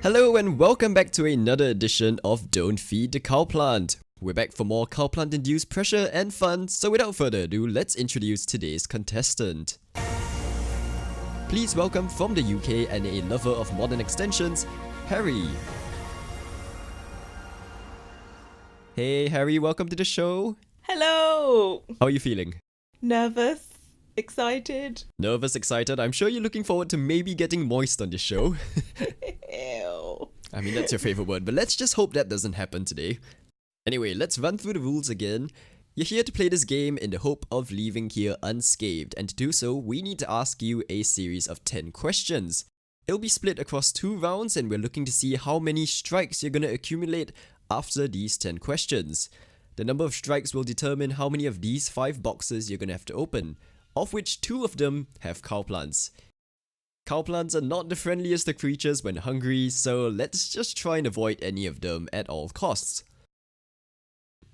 Hello and welcome back to another edition of Don't Feed the Cowplant. We're back for more cowplant-induced pressure and fun, so without further ado, let's introduce today's contestant. Please welcome from the UK and a lover of modern extensions, Harrie. Hey Harrie, welcome to the show. Hello! How are you feeling? Nervous? Excited? Nervous, excited? I'm sure you're looking forward to maybe getting moist on this show. Ew. I mean, that's your favorite word, but let's just hope that doesn't happen today. Anyway, let's run through the rules again. You're here to play this game in the hope of leaving here unscathed, and to do so, we need to ask you a series of 10 questions. It'll be split across 2 rounds, and we're looking to see how many strikes you're going to accumulate after these 10 questions. The number of strikes will determine how many of these 5 boxes you're going to have to open, of which 2 of them have cowplants. Cowplants are not the friendliest of creatures when hungry, so let's just try and avoid any of them at all costs.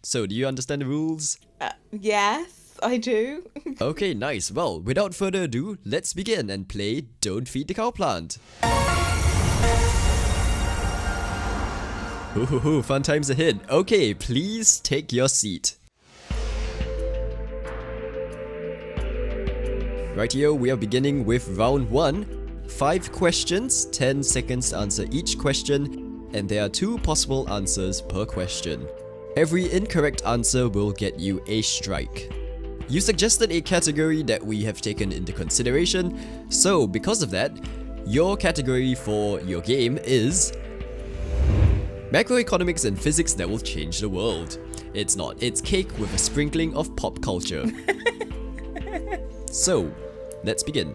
So, do you understand the rules? Yes, I do. Okay, nice. Well, without further ado, let's begin and play Don't Feed the Cowplant. Ooh, fun times ahead. Okay, please take your seat. Right here, we are beginning with round 1. 5 questions, 10 seconds to answer each question, and there are 2 possible answers per question. Every incorrect answer will get you a strike. You suggested a category that we have taken into consideration, so because of that, your category for your game is macroeconomics and physics that will change the world. It's not, it's cake with a sprinkling of pop culture. So, let's begin.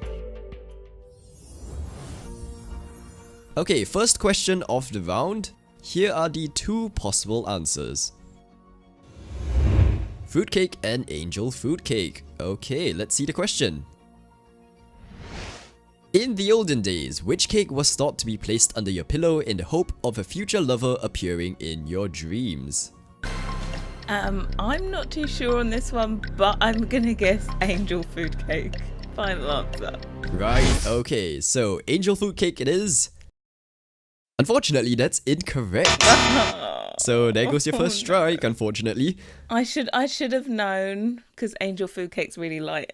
Okay, first question of the round. Here are the 2 possible answers. Fruitcake and angel food cake. Okay, let's see the question. In the olden days, which cake was thought to be placed under your pillow in the hope of a future lover appearing in your dreams? I'm not too sure on this one, but I'm gonna guess angel food cake. Final answer. Right, okay, so angel food cake it is. Unfortunately, that's incorrect. So there goes your first strike, unfortunately. I should have known, because angel food cake's really light.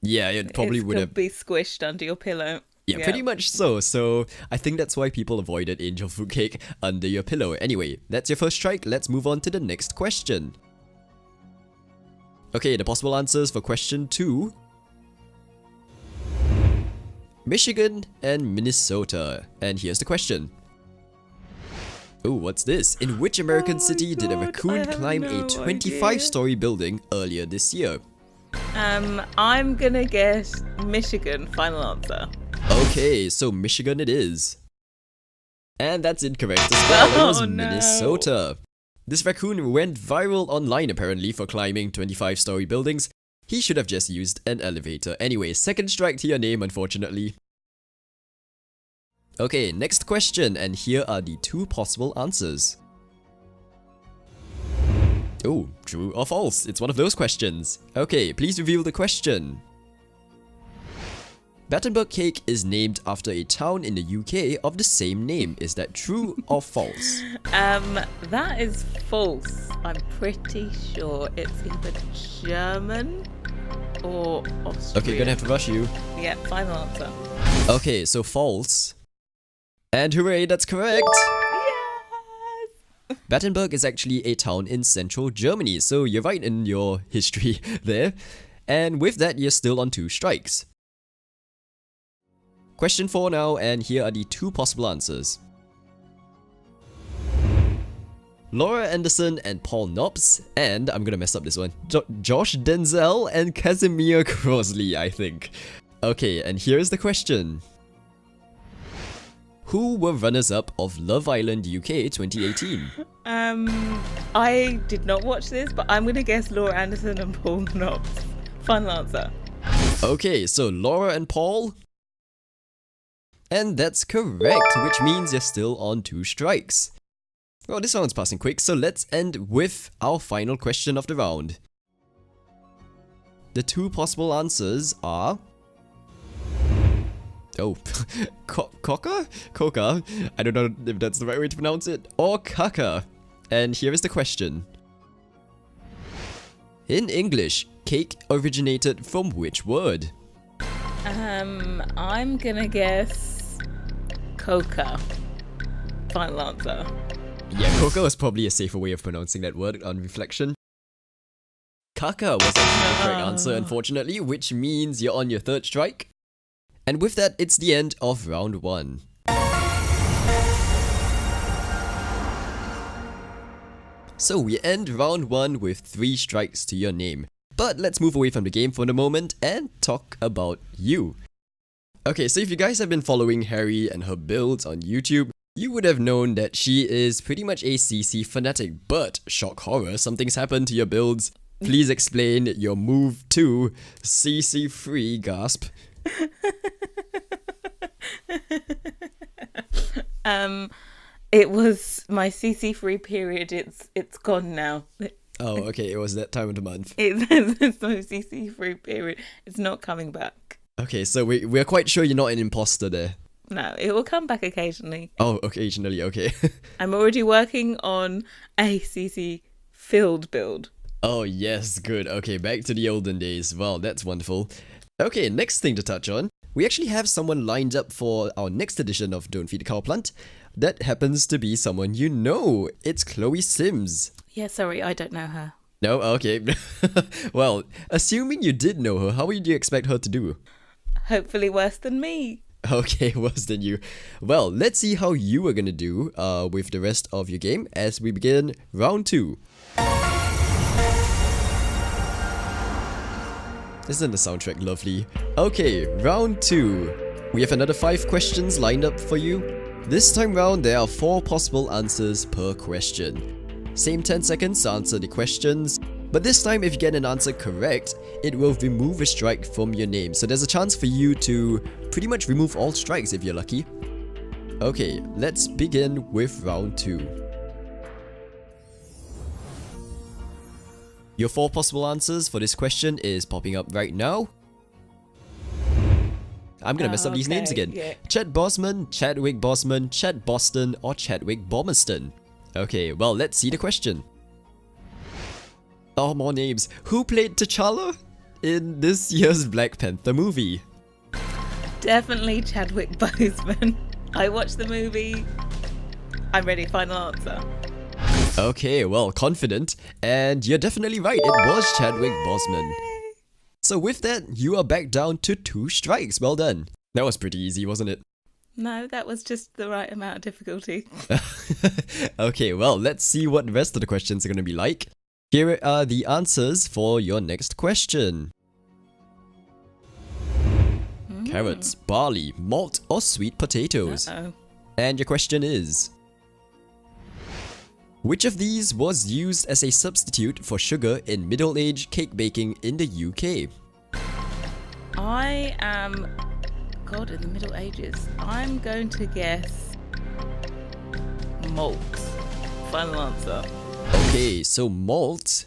Yeah, it probably would have be squished under your pillow. Yeah, pretty much so. So I think that's why people avoided angel food cake under your pillow. Anyway, that's your first strike. Let's move on to the next question. Okay, the possible answers for question 2. Michigan and Minnesota. And here's the question. Oh, what's this? In which American city did a raccoon climb a 25-story building earlier this year? I'm gonna guess Michigan. Final answer. Okay, so Michigan it is. And that's incorrect as well. It was no. Minnesota. This raccoon went viral online apparently for climbing 25-story buildings. He should have just used an elevator. Anyway, second strike to your name, unfortunately. Okay, next question, and here are the 2 possible answers. Oh, true or false? It's one of those questions. Okay, please reveal the question. Battenberg cake is named after a town in the UK of the same name. Is that true or false? That is false. I'm pretty sure it's either German or Austrian. Okay, gonna have to rush you. Yeah, final answer. Okay, so false. And hooray, that's correct! Yes! Battenberg is actually a town in central Germany, so you're right in your history there. And with that, you're still on 2 strikes. Question 4 now, and here are the 2 possible answers. Laura Anderson and Paul Knopps, and I'm gonna mess up this one, Josh Denzel and Casimir Crossley, I think. Okay, and here's the question. Who were runners-up of Love Island UK 2018? I did not watch this, but I'm gonna guess Laura Anderson and Paul Knopps. Final answer. Okay, so Laura and Paul. And that's correct, which means you're still on 2 strikes. Well, this round's passing quick, so let's end with our final question of the round. The 2 possible answers are Oh, coca? Coca? I don't know if that's the right way to pronounce it. Or caca. And here is the question. In English, cake originated from which word? I'm gonna guess coca. Final answer. Yeah, coca was probably a safer way of pronouncing that word on reflection. Caca was actually the correct answer, unfortunately, which means you're on your third strike. And with that, it's the end of round 1. So we end round 1 with 3 strikes to your name. But let's move away from the game for a moment and talk about you. Okay, so if you guys have been following Harrie and her builds on YouTube, you would have known that she is pretty much a CC fanatic, but shock horror, something's happened to your builds. Please explain your move to CC free, gasp. It was my CC free period. It's gone now. Oh, okay, it was that time of the month. It's no CC free period. It's not coming back. Okay, so we're quite sure you're not an imposter there. No, it will come back occasionally. Oh, occasionally, okay. I'm already working on a CC filled build. Oh, yes, good. Okay, back to the olden days. Wow, that's wonderful. Okay, next thing to touch on. We actually have someone lined up for our next edition of Don't Feed the Cowplant. That happens to be someone you know. It's Chloe Sims. Yeah, sorry, I don't know her. No? Okay. Well, assuming you did know her, how would you expect her to do? Hopefully worse than me. Okay, worse than you. Well, let's see how you are gonna do with the rest of your game as we begin round 2. Isn't the soundtrack lovely? Okay, round 2. We have another 5 questions lined up for you. This time round, there are 4 possible answers per question. Same 10 seconds to answer the questions, but this time if you get an answer correct, it will remove a strike from your name. So there's a chance for you to pretty much remove all strikes if you're lucky. Okay, let's begin with round 2. Your 4 possible answers for this question is popping up right now. I'm gonna mess up these names again. Yeah. Chad Boseman, Chadwick Boseman, Chad Boston, or Chadwick Bomerston. Okay, well, let's see the question. Oh, more names. Who played T'Challa in this year's Black Panther movie? Definitely Chadwick Boseman. I watched the movie. I'm ready. Final answer. Okay, well, confident. And you're definitely right. It was Chadwick Boseman. So with that, you are back down to 2 strikes. Well done. That was pretty easy, wasn't it? No, that was just the right amount of difficulty. Okay, well, let's see what the rest of the questions are going to be like. Here are the answers for your next question. Carrots, barley, malt, or sweet potatoes? Uh-oh. And your question is... Which of these was used as a substitute for sugar in Middle Age cake baking in the UK? I am... God, in the Middle Ages. I'm going to guess... malt. Final answer. Okay, so malt...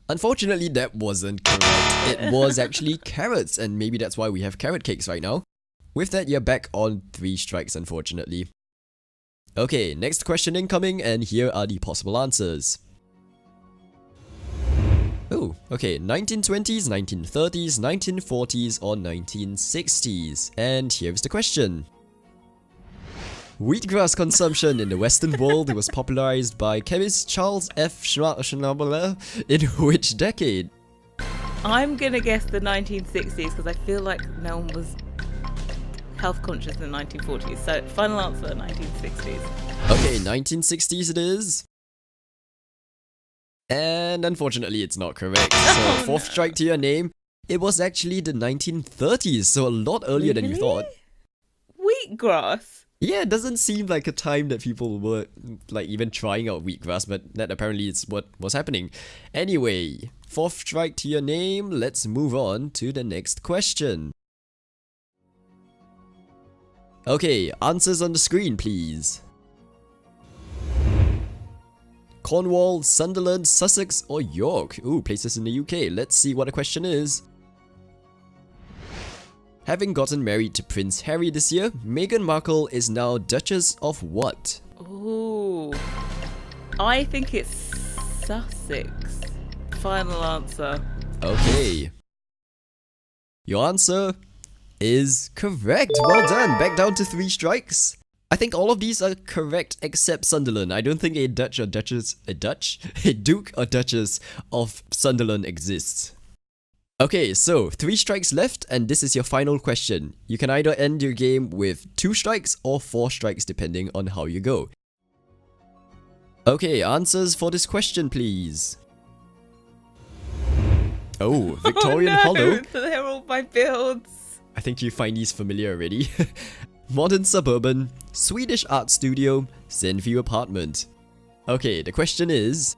Unfortunately, that wasn't correct. It was actually carrots, and maybe that's why we have carrot cakes right now. With that, you're back on 3 strikes, unfortunately. Okay, next question incoming, and here are the possible answers. Oh, okay, 1920s, 1930s, 1940s, or 1960s. And here's the question. Wheatgrass consumption in the Western world was popularized by chemist Charles F. Schwaber in which decade? I'm going to guess the 1960s because I feel like no one was health conscious in the 1940s. So, final answer, 1960s. Okay, 1960s it is. And unfortunately, it's not correct. So, 4th strike to your name. It was actually the 1930s, so a lot earlier than you thought. Wheatgrass? Yeah, it doesn't seem like a time that people were like even trying out wheatgrass, but that apparently is what was happening. Anyway, 4th strike to your name. Let's move on to the next question. Okay, answers on the screen, please. Cornwall, Sunderland, Sussex, or York? Ooh, places in the UK. Let's see what the question is. Having gotten married to Prince Harry this year, Meghan Markle is now Duchess of what? Ooh. I think it's Sussex. Final answer. Okay. Your answer is correct. Well done. Back down to 3 strikes. I think all of these are correct except Sunderland. I don't think a Duke or Duchess of Sunderland exists. Okay, so 3 strikes left and this is your final question. You can either end your game with 2 strikes or 4 strikes depending on how you go. Okay, answers for this question please. Oh, Victorian oh, no, Hollow. They're all my builds. I think you find these familiar already. Modern Suburban, Swedish Art Studio, Zenview Apartment. Okay, the question is...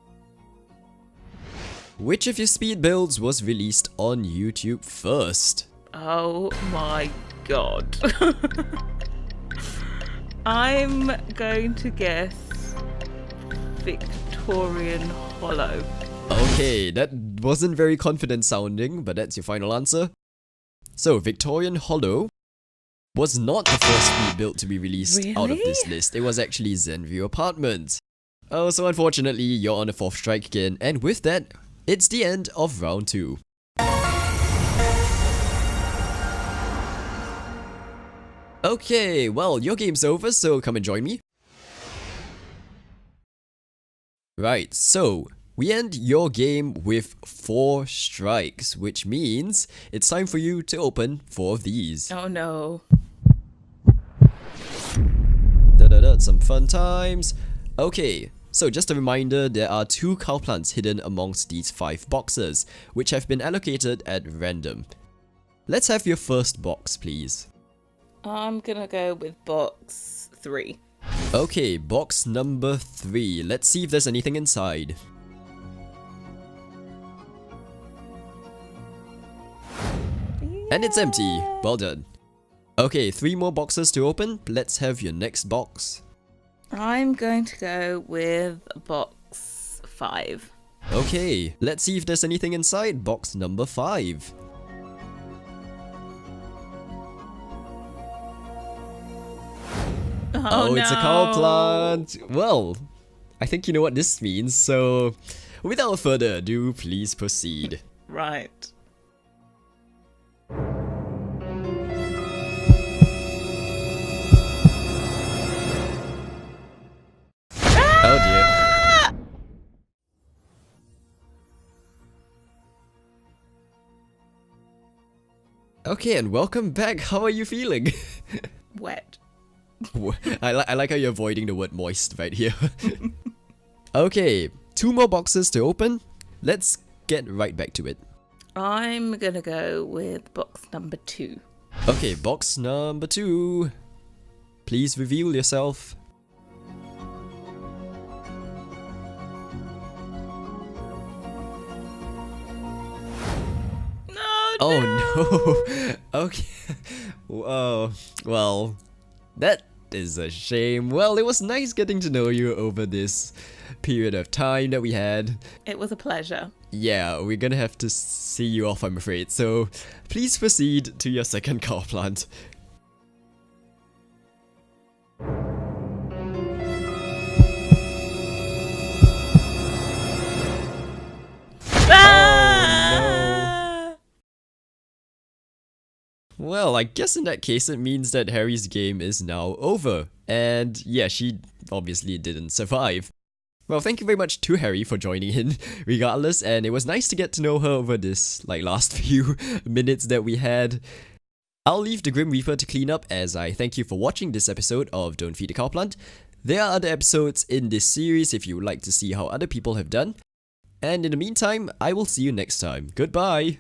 which of your speed builds was released on YouTube first? Oh my god. I'm going to guess Victorian Hollow. Okay, that wasn't very confident sounding, but that's your final answer. So, Victorian Hollow was not the first speed build to be released out of this list. It was actually Zenview Apartment. Oh, so unfortunately, you're on a 4th strike again, and with that, it's the end of round 2. Okay, well, your game's over, so come and join me. Right, so we end your game with 4 strikes, which means it's time for you to open 4 of these. Oh no. Some fun times. Okay, so just a reminder, there are 2 cowplants hidden amongst these 5 boxes, which have been allocated at random. Let's have your first box, please. I'm gonna go with box 3. Okay, box number 3. Let's see if there's anything inside. And it's empty. Well done. Okay, 3 more boxes to open. Let's have your next box. I'm going to go with box 5. Okay, let's see if there's anything inside box number 5. Oh, It's a no. cowplant. Well, I think you know what this means, so without further ado, please proceed. Right. Oh dear. Okay, and welcome back. How are you feeling? Wet. I like how you're avoiding the word moist right here. Okay, 2 more boxes to open. Let's get right back to it. I'm gonna go with box number 2. Okay, box number 2. Please reveal yourself. Oh no! Okay. Oh, well, that is a shame. Well, it was nice getting to know you over this period of time that we had. It was a pleasure. Yeah, we're gonna have to see you off, I'm afraid. So, please proceed to your second cowplant. Well, I guess in that case it means that Harrie's game is now over. And yeah, she obviously didn't survive. Well, thank you very much to Harrie for joining in, regardless, and it was nice to get to know her over this, last few minutes that we had. I'll leave the Grim Reaper to clean up as I thank you for watching this episode of Don't Feed the Cowplant. There are other episodes in this series if you would like to see how other people have done. And in the meantime, I will see you next time. Goodbye!